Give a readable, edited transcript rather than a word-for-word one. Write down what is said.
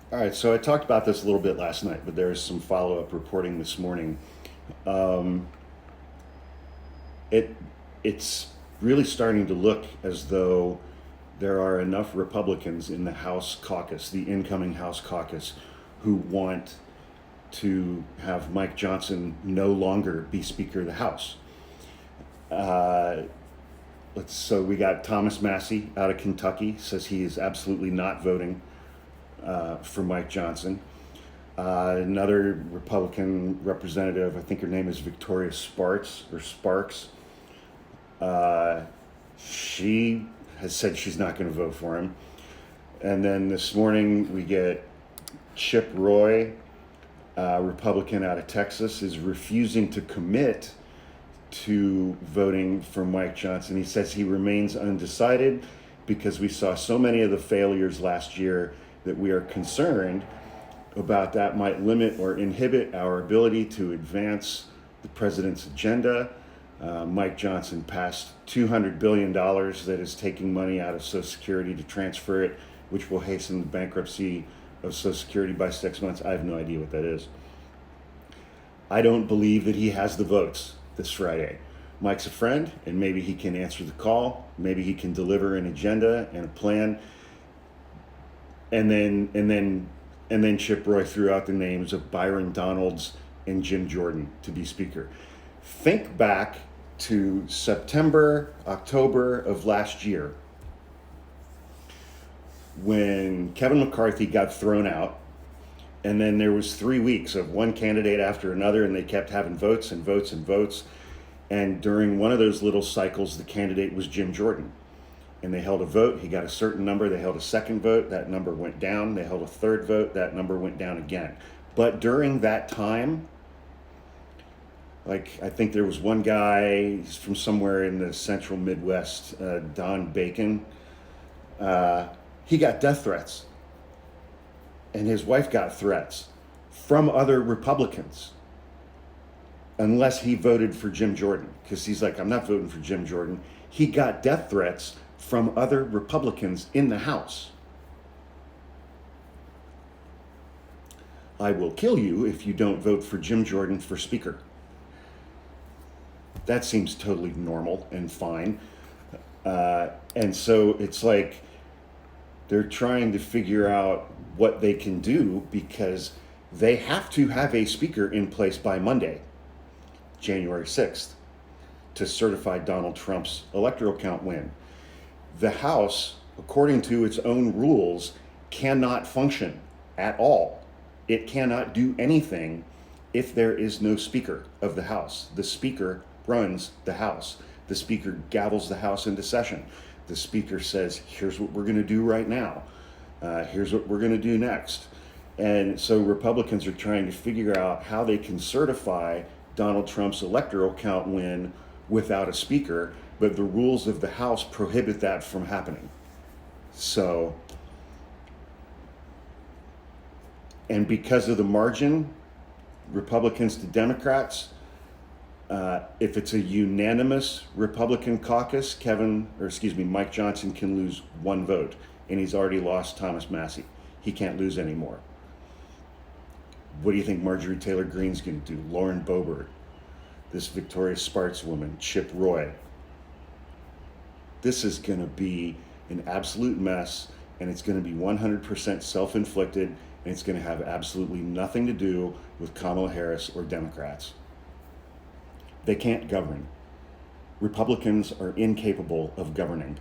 All right, so I talked about this a little bit last night, but there's some follow-up reporting this morning. Um, it it's really starting to look as though there are enough Republicans in the House caucus, the incoming House caucus, who want to have Mike Johnson no longer be Speaker of the House. Uh, so we got Thomas Massey out of Kentucky says he is absolutely not voting for Mike Johnson. Another Republican representative, I think her name is Victoria Sparks. Uh, she has said she's not going to vote for him. And then this morning we get Chip Roy, Republican out of Texas, is refusing to commit to voting for Mike Johnson. He says he remains undecided because we saw so many of the failures last year that we are concerned about that might limit or inhibit our ability to advance the president's agenda. Mike Johnson passed $200 billion that is taking money out of Social Security to transfer it, which will hasten the bankruptcy of Social Security by 6 months. I have no idea what that is. I don't believe that he has the votes this Friday. Mike's a friend, and maybe he can answer the call. Maybe he can deliver an agenda and a plan. And then Chip Roy threw out the names of Byron Donalds and Jim Jordan to be Speaker. Think back to September, October of last year when Kevin McCarthy got thrown out, and then there was 3 weeks of one candidate after another, and they kept having votes and votes and votes. And during one of those little cycles, the candidate was Jim Jordan. And they held a vote, he got a certain number, they held a second vote, that number went down, they held a third vote, that number went down again. But during that time, like I think there was one guy, he's from somewhere in the central Midwest, Don Bacon, he got death threats. And his wife got threats from other Republicans unless he voted for Jim Jordan. Because he's like, I'm not voting for Jim Jordan. He got death threats from other Republicans in the House. I will kill you if you don't vote for Jim Jordan for Speaker. That seems totally normal and fine. And so it's like they're trying to figure out what they can do because they have to have a speaker in place by Monday, January 6th, to certify Donald Trump's electoral count win. The House, according to its own rules, cannot function at all. It cannot do anything if there is no Speaker of the House. The Speaker runs the House. The Speaker gavels the House into session. The Speaker says, here's what we're going to do right now. Here's what we're going to do next. And so Republicans are trying to figure out how they can certify Donald Trump's electoral count win without a speaker, but the rules of the House prohibit that from happening. So, and because of the margin, Republicans to Democrats, if it's a unanimous Republican caucus, Mike Johnson can lose one vote, and he's already lost Thomas Massey. He can't lose anymore. What do you think Marjorie Taylor Greene's going to do? Lauren Boebert, this Victoria Sparks woman, Chip Roy. This is going to be an absolute mess, and it's going to be 100% self-inflicted, and it's going to have absolutely nothing to do with Kamala Harris or Democrats. They can't govern. Republicans are incapable of governing.